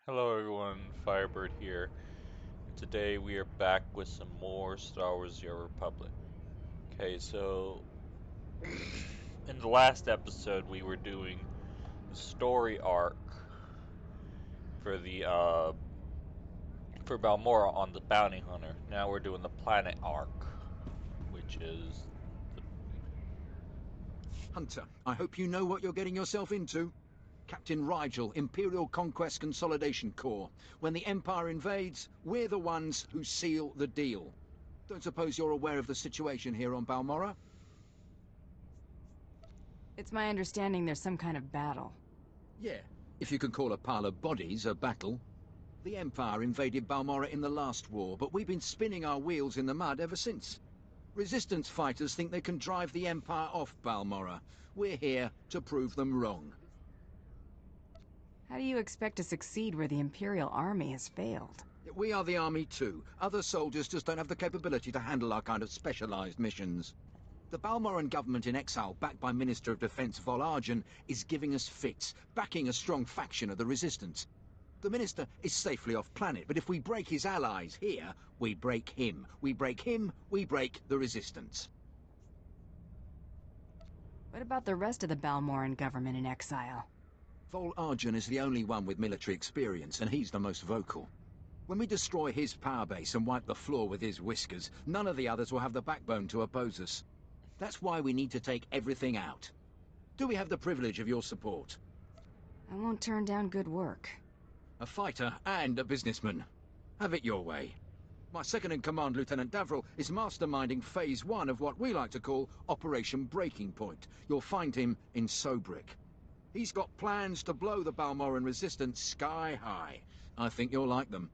Hello everyone, Firebird here, and today we are back with some more Star Wars The Old Republic. Okay, so in the last episode we were doing the story arc for the for Balmorra on the Bounty Hunter. Now we're doing the planet arc, which is the Hunter, I hope you know what you're getting yourself into. Captain Rigel, Imperial Conquest Consolidation Corps. When the Empire invades, we're the ones who seal the deal. Don't suppose you're aware of the situation here on Balmorra? It's my understanding there's some kind of battle. Yeah, if you can call a pile of bodies a battle. The Empire invaded Balmorra in the last war, but we've been spinning our wheels in the mud ever since. Resistance fighters think they can drive the Empire off Balmorra. We're here to prove them wrong. How do you expect to succeed where the Imperial Army has failed? We are the army too. Other soldiers just don't have the capability to handle our kind of specialized missions. The Balmoran government in exile, backed by Minister of Defense Vol Argen, is giving us fits, backing a strong faction of the resistance. The minister is safely off planet, but if we break his allies here, we break him. We break him, we break the resistance. What about the rest of the Balmoran government in exile? Vol Argen is the only one with military experience, and he's the most vocal. When we destroy his power base and wipe the floor with his whiskers, none of the others will have the backbone to oppose us. That's why we need to take everything out. Do we have the privilege of your support? I won't turn down good work. A fighter and a businessman. Have it your way. My second-in-command, Lieutenant Davril, is masterminding Phase 1 of what we like to call Operation Breaking Point. You'll find him in Sobrik. He's got plans to blow the Balmoran resistance sky high. I think you'll like them.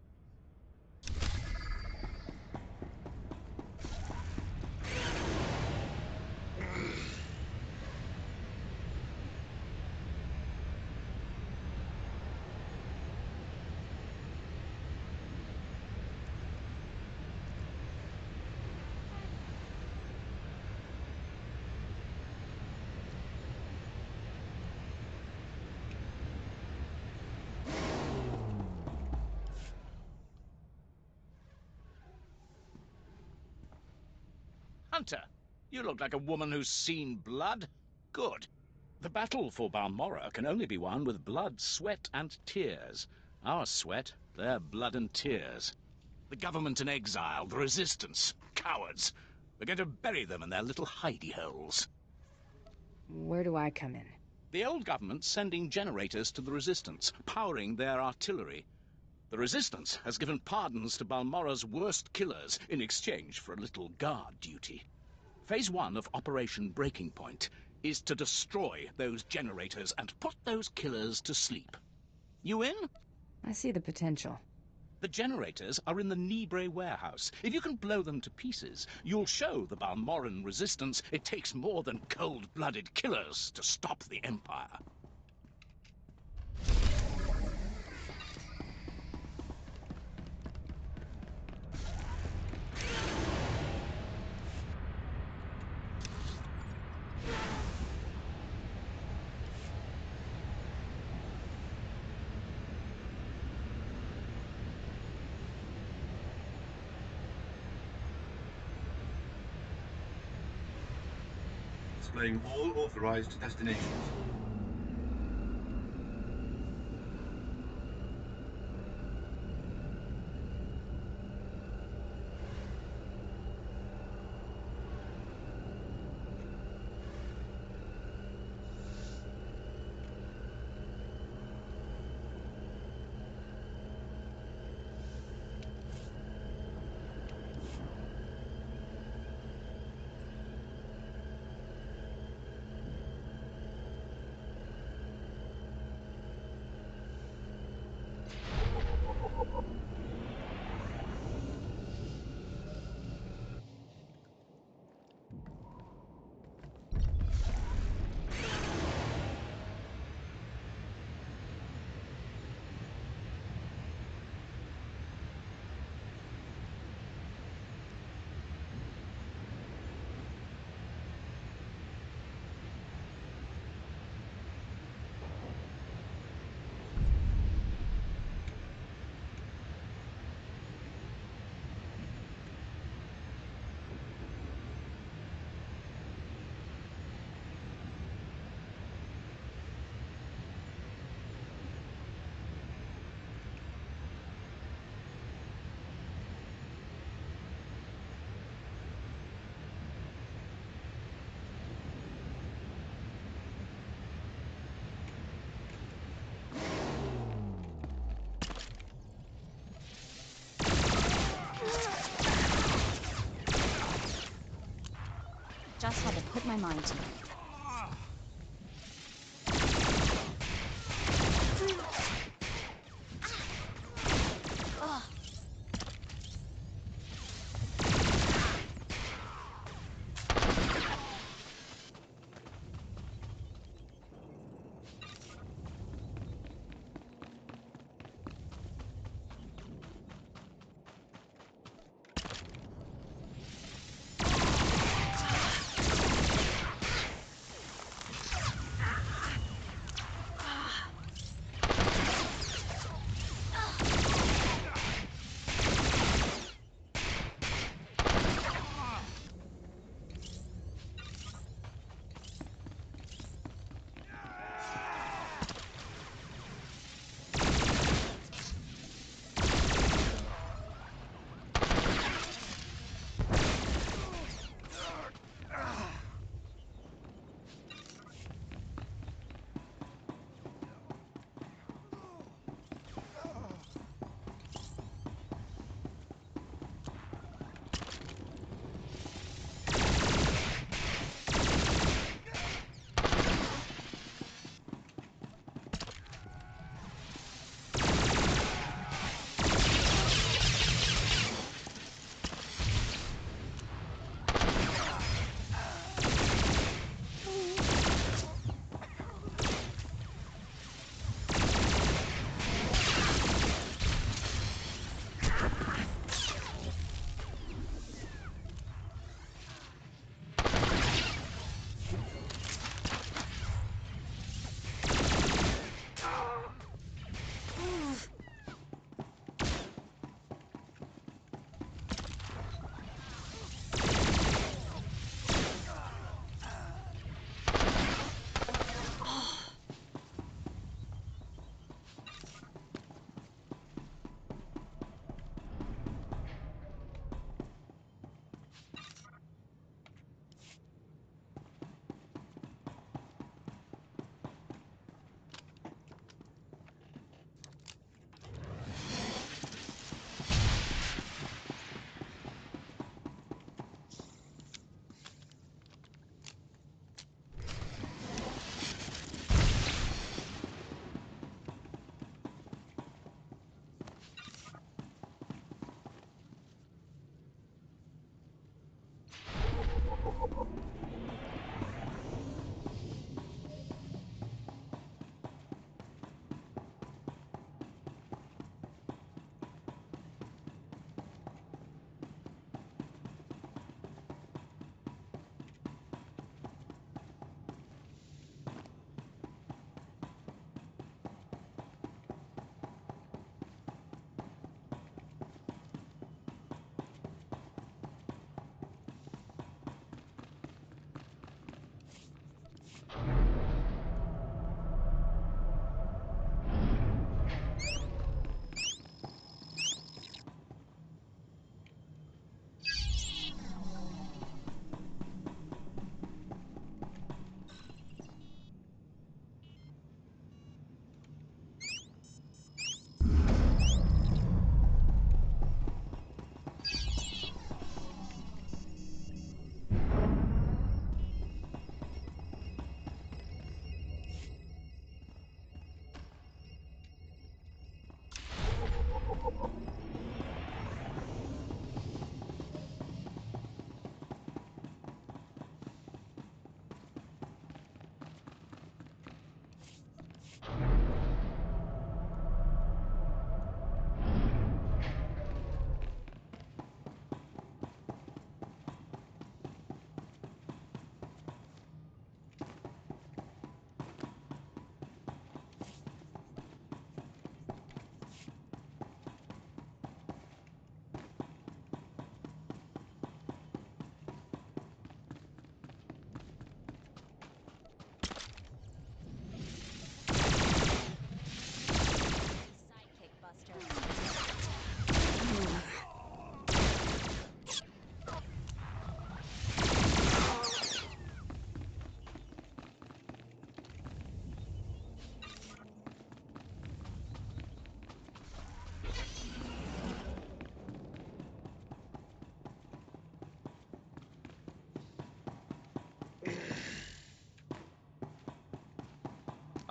Hunter, you look like a woman who's seen blood. Good. The battle for Balmorra can only be won with blood, sweat, and tears. Our sweat, their blood and tears. The government in exile, the resistance, cowards. We're going to bury them in their little hidey holes. Where do I come in? The old government's sending generators to the resistance, powering their artillery. The resistance has given pardons to Balmorra's worst killers in exchange for a little guard duty. Phase 1 of Operation Breaking Point is to destroy those generators and put those killers to sleep. You in? I see the potential. The generators are in the Nibre warehouse. If you can blow them to pieces, you'll show the Balmoran resistance it takes more than cold-blooded killers to stop the Empire. Displaying all authorized destinations. my mind to.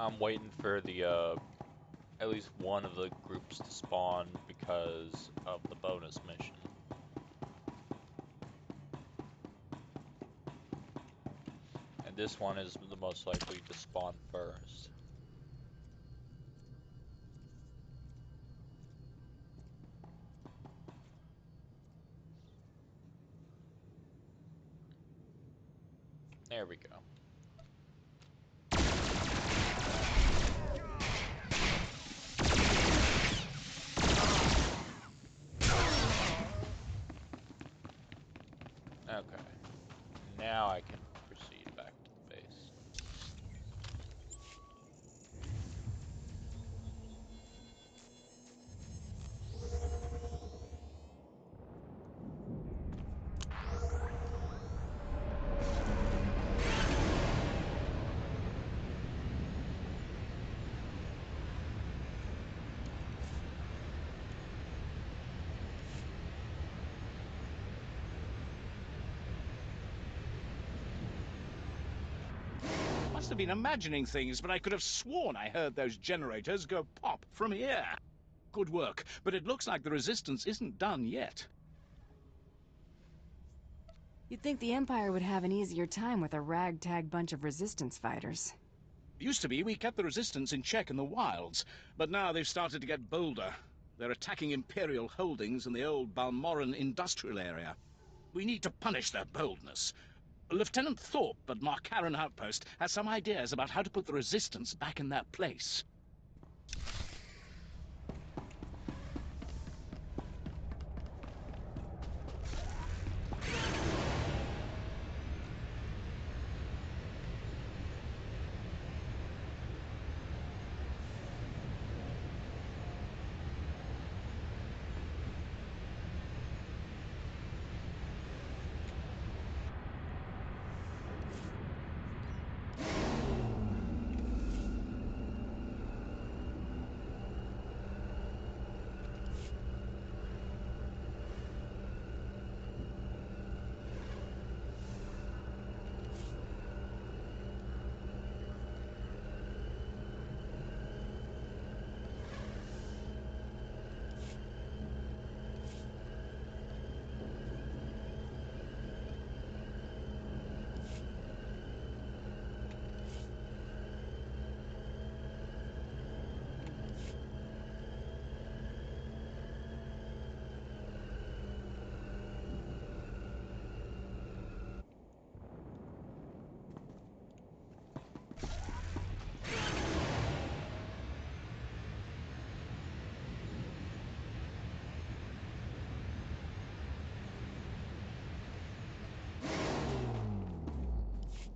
I'm waiting for the at least one of the groups to spawn because of the bonus mission. And this one is the most likely to spawn first. There we go. Okay. Now I can proceed back to the base. Must have been imagining things, but I could have sworn I heard those generators go pop from here. Good work, but it looks like the resistance isn't done yet. You'd think the Empire would have an easier time with a ragtag bunch of resistance fighters. Used to be we kept the resistance in check in the wilds, but now they've started to get bolder. They're attacking Imperial holdings in the old Balmorran industrial area. We need to punish their boldness. Lieutenant Thorpe at Marcaran Outpost has some ideas about how to put the resistance back in their place.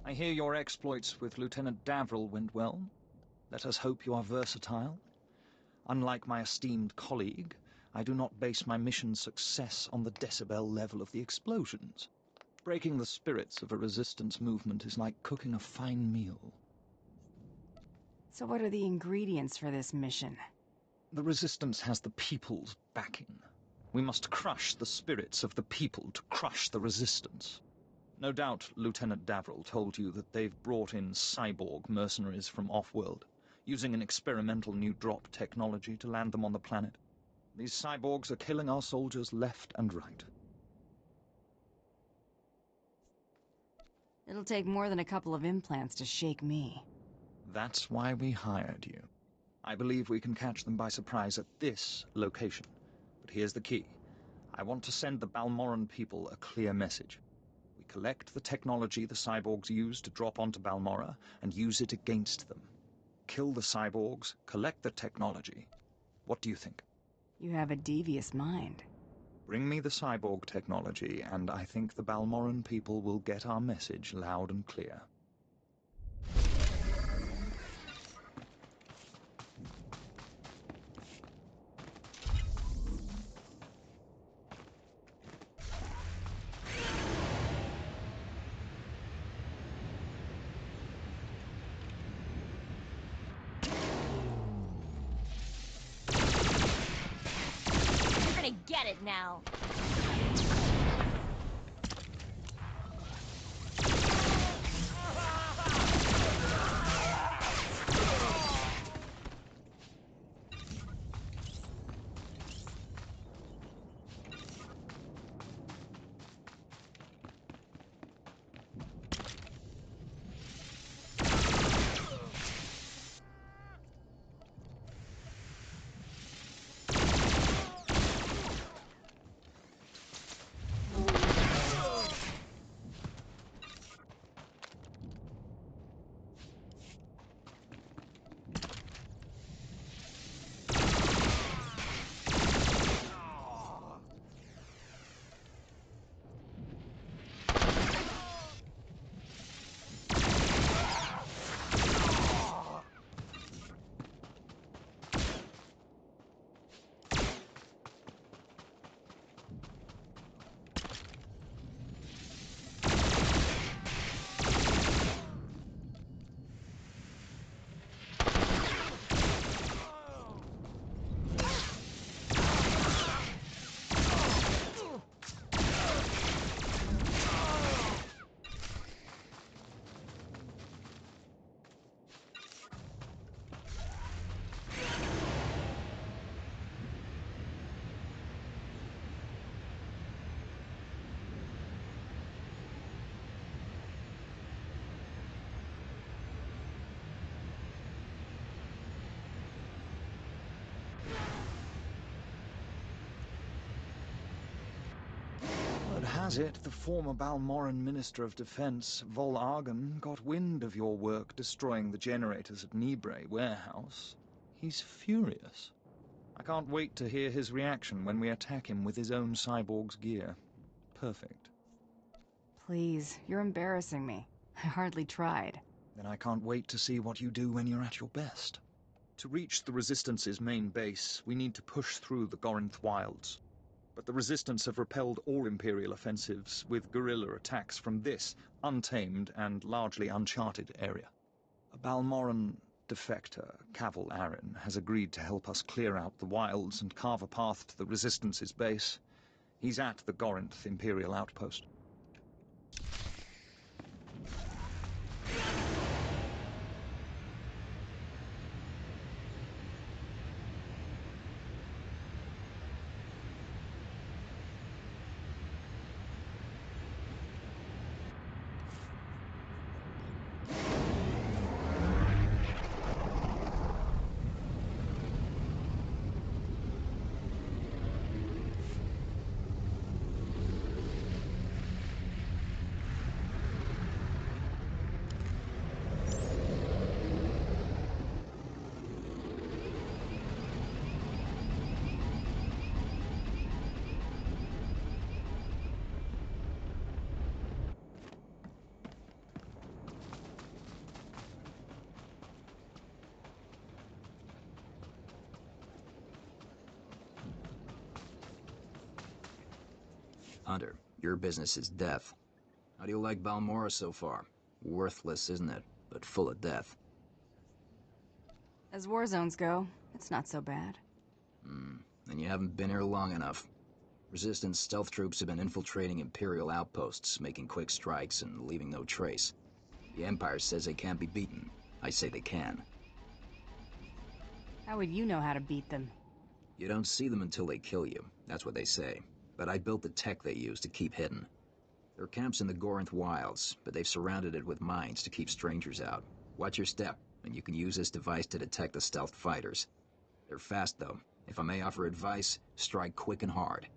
I hear your exploits with Lieutenant Davril went well. Let us hope you are versatile. Unlike my esteemed colleague, I do not base my mission's success on the decibel level of the explosions. Breaking the spirits of a resistance movement is like cooking a fine meal. So what are the ingredients for this mission? The resistance has the people's backing. We must crush the spirits of the people to crush the resistance. No doubt Lieutenant Davril told you that they've brought in cyborg mercenaries from off-world, using an experimental new drop technology to land them on the planet. These cyborgs are killing our soldiers left and right. It'll take more than a couple of implants to shake me. That's why we hired you. I believe we can catch them by surprise at this location. But here's the key. I want to send the Balmorran people a clear message. We collect the technology the cyborgs use to drop onto Balmorra and use it against them. Kill the cyborgs, collect the technology. What do you think? You have a devious mind. Bring me the cyborg technology, and I think the Balmorran people will get our message loud and clear. Get it now. has it the former Balmorran Minister of Defense, Vol Argon, got wind of your work destroying the generators at Nibre warehouse. He's furious. I can't wait to hear his reaction when we attack him with his own cyborg's gear. Perfect. Please, you're embarrassing me. I hardly tried. Then I can't wait to see what you do when you're at your best. To reach the Resistance's main base, we need to push through the Gorinth wilds. But the Resistance have repelled all Imperial offensives with guerrilla attacks from this untamed and largely uncharted area. A Balmorran defector, Cavil Aaron, has agreed to help us clear out the wilds and carve a path to the Resistance's base. He's at the Gorinth Imperial outpost. Hunter, your business is death. How do you like Balmorra so far? Worthless, isn't it? But full of death. As war zones go, it's not so bad. Then you haven't been here long enough. Resistance stealth troops have been infiltrating Imperial outposts, making quick strikes and leaving no trace. The Empire says they can't be beaten. I say they can. How would you know how to beat them? You don't see them until they kill you. That's what they say. But I built the tech they use to keep hidden. There are camps in the Gorinth wilds, but they've surrounded it with mines to keep strangers out. Watch your step, and you can use this device to detect the stealth fighters. They're fast, though. If I may offer advice, strike quick and hard.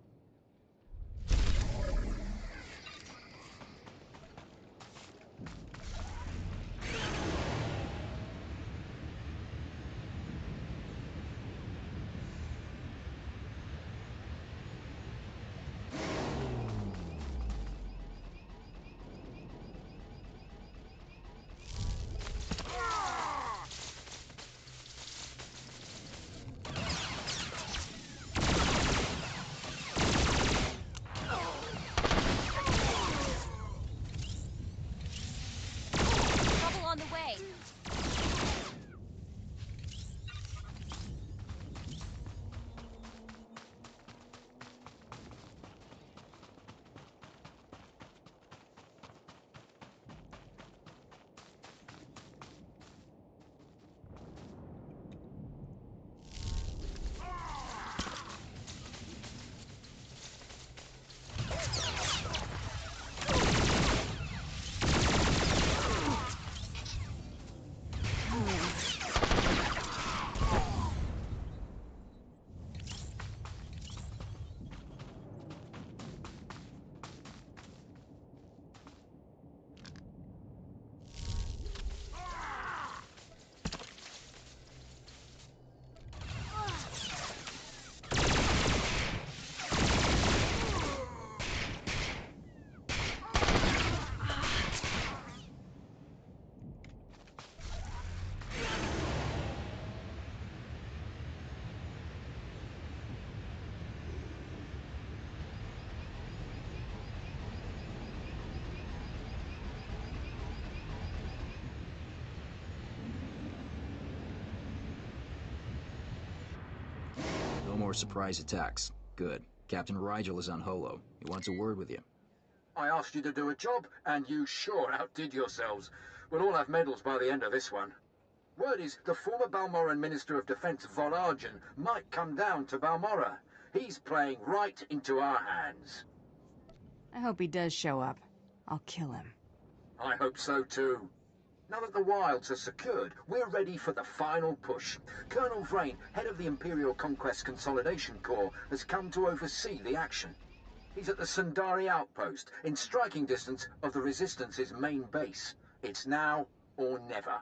Trouble on the way. No more surprise attacks. Good. Captain Rigel is on Holo. He wants a word with you. I asked you to do a job, and you sure outdid yourselves. We'll all have medals by the end of this one. Word is, the former Balmorran Minister of Defense, Vol Argon, might come down to Balmorra. He's playing right into our hands. I hope he does show up. I'll kill him. I hope so too. Now that the wilds are secured, we're ready for the final push. Colonel Vrain, head of the Imperial Conquest Consolidation Corps, has come to oversee the action. He's at the Sundari outpost, in striking distance of the Resistance's main base. It's now or never.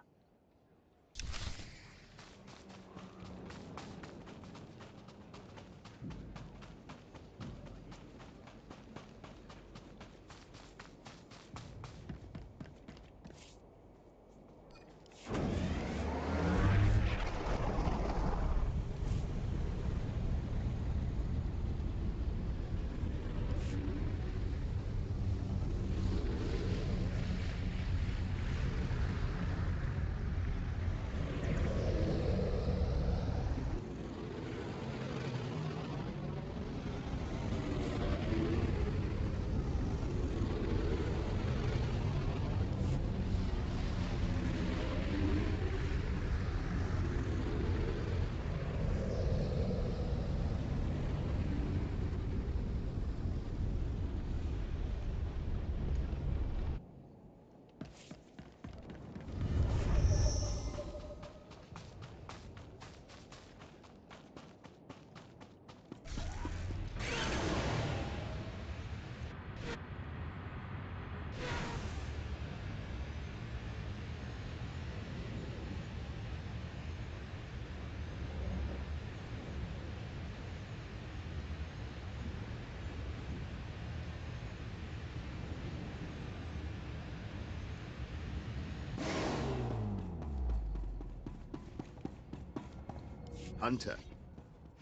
Hunter,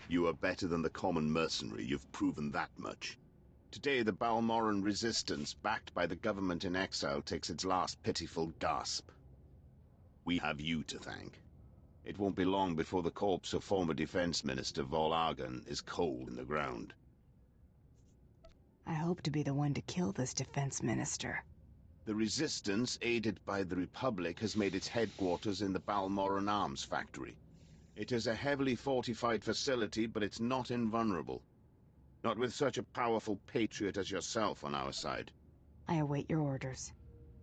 you are better than the common mercenary, you've proven that much. Today the Balmorran resistance, backed by the government in exile, takes its last pitiful gasp. We have you to thank. It won't be long before the corpse of former Defense Minister Vol is cold in the ground. I hope to be the one to kill this defense minister. The resistance, aided by the Republic, has made its headquarters in the Balmorran Arms Factory. It is a heavily fortified facility, but it's not invulnerable. Not with such a powerful patriot as yourself on our side. I await your orders.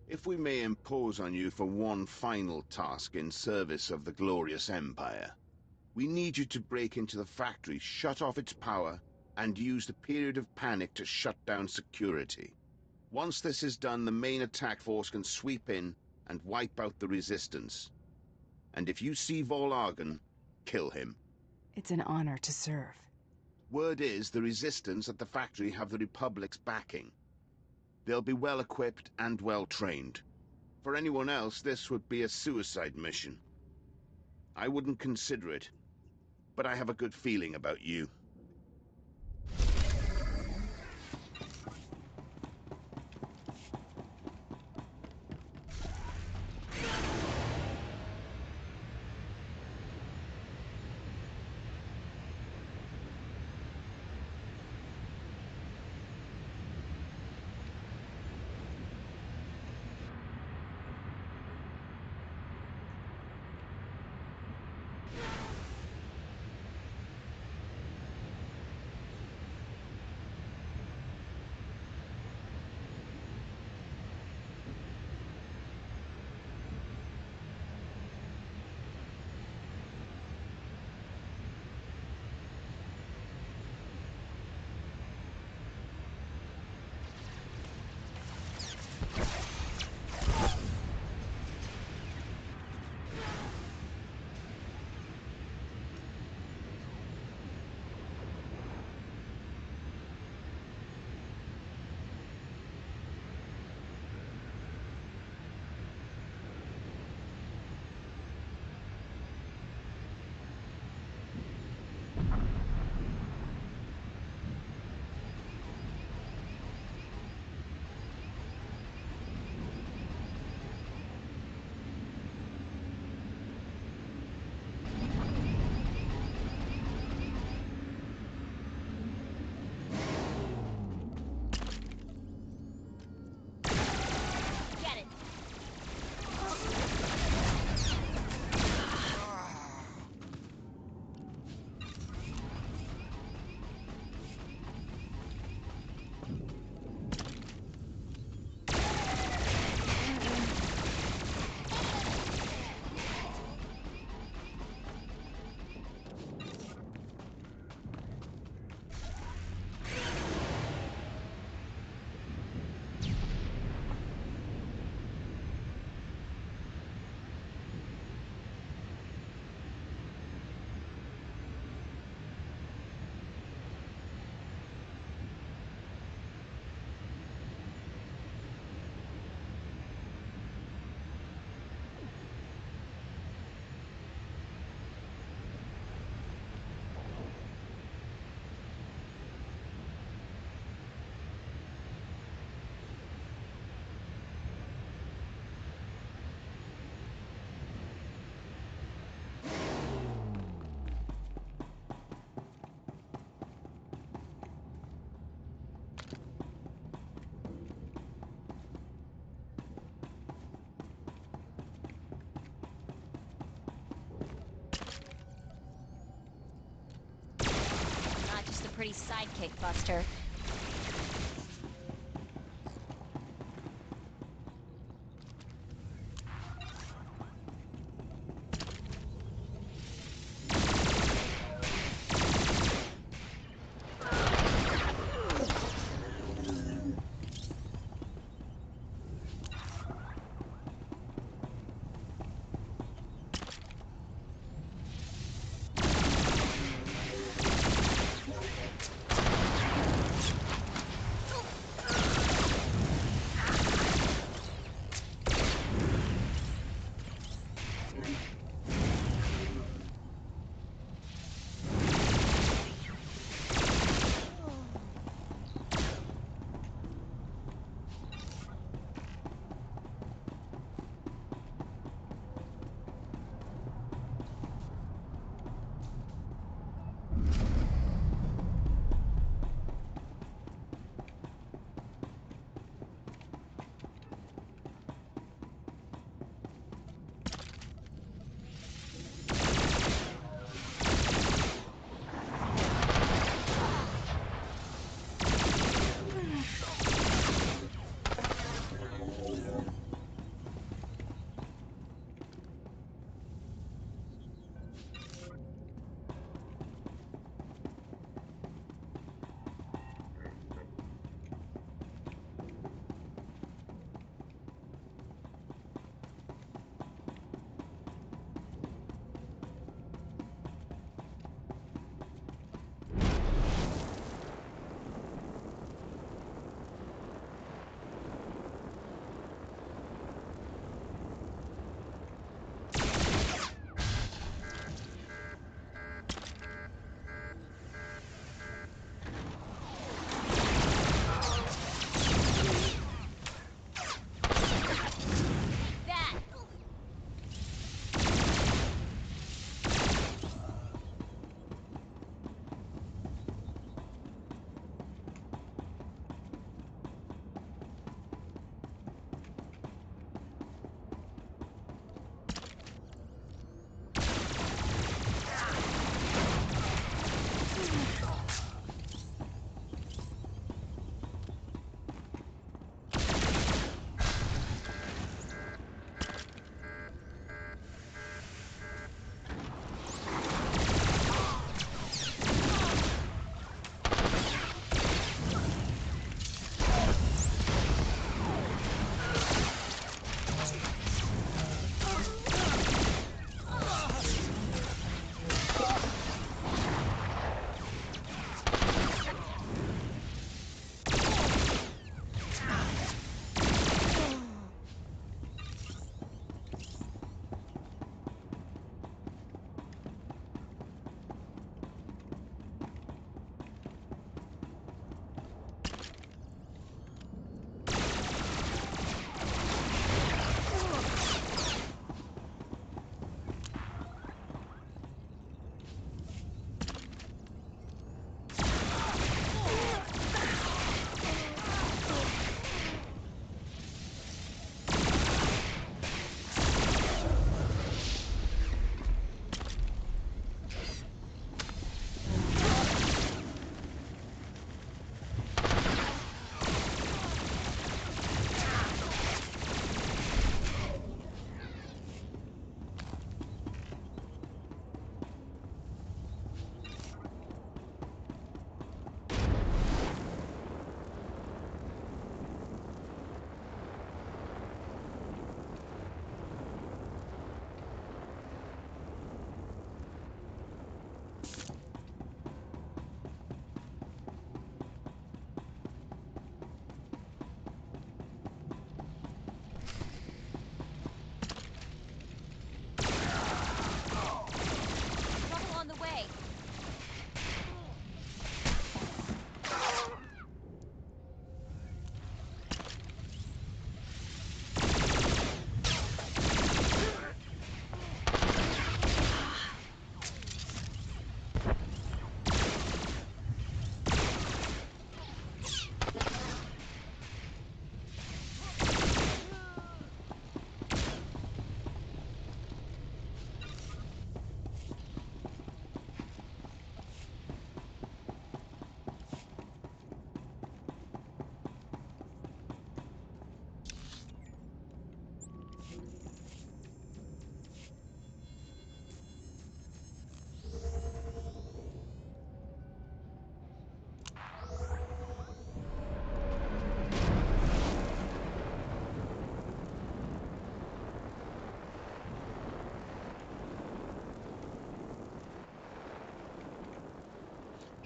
If we may impose on you for one final task in service of the glorious Empire, we need you to break into the factory, shut off its power, and use the period of panic to shut down security. Once this is done, the main attack force can sweep in and wipe out the resistance. And if you see Vol, kill him. It's an honor to serve. Word is the resistance at the factory have the Republic's backing. They'll be well equipped and well trained. For anyone else, this would be a suicide mission. I wouldn't consider it, but I have a good feeling about you. pretty sidekick, Buster.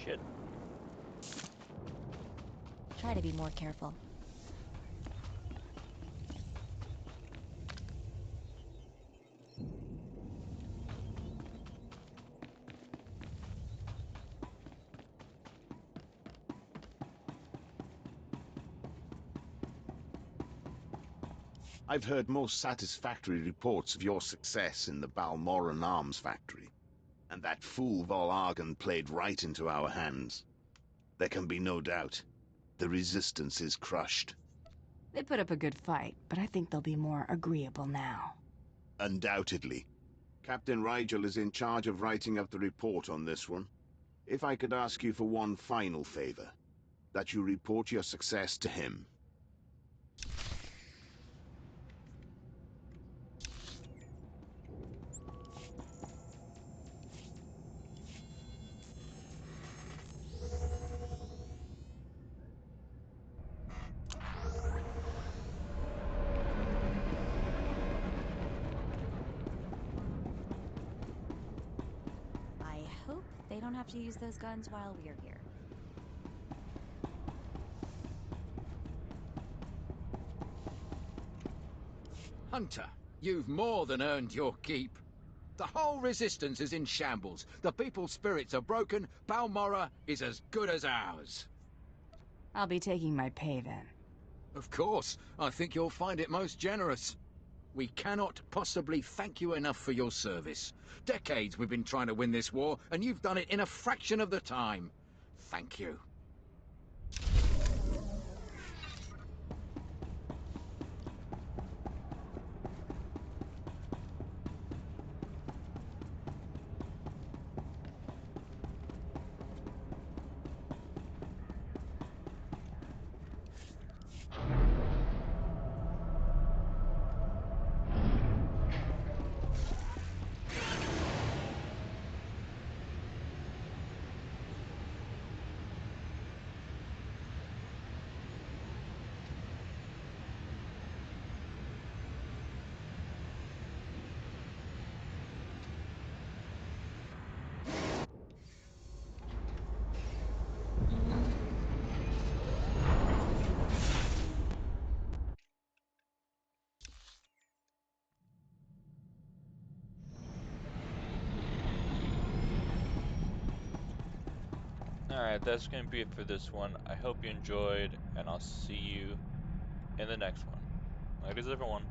shit. Try to be more careful. I've heard most satisfactory reports of your success in the Balmorran arms factory, and that fool Volargen played right into our hands. There can be no doubt. The resistance is crushed. They put up a good fight, but I think they'll be more agreeable now. Undoubtedly. Captain Rigel is in charge of writing up the report on this one. If I could ask you for one final favor, that you report your success to him. I hope they don't have to use those guns while we're here. Hunter, you've more than earned your keep. The whole resistance is in shambles. The people's spirits are broken. Balmorra is as good as ours. I'll be taking my pay then. Of course, I think you'll find it most generous. We cannot possibly thank you enough for your service. Decades we've been trying to win this war, and you've done it in a fraction of the time. Thank you. Alright, that's going to be it for this one. I hope you enjoyed, and I'll see you in the next one. Later, everyone.